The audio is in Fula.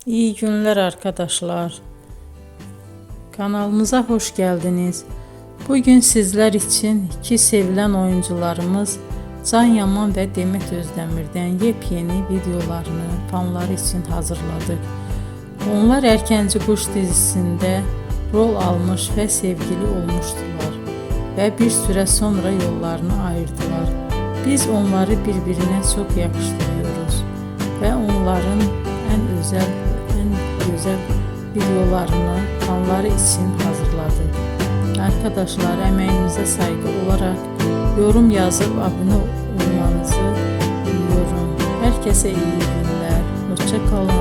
İyi günler arkadaşlar. Kanalımıza hoş geldiniz. Bugün sizler için iki sevilen oyuncularımız Can Yaman ve Demet Özdemir'den yepyeni videolarını fanları için hazırladık. Onlar Erkenci Kuş dizisinde rol almış ve sevgili olmuştular ve bir süre sonra yollarını ayırdılar. Biz onları birbirine çok yakıştırıyoruz ve onların en güzel videolarını fanları için hazırladık. Arkadaşlar, emeğinize saygı olarak yorum yazıp abone olmanızı diliyorum. Herkese iyi günler. Hoşça kalın.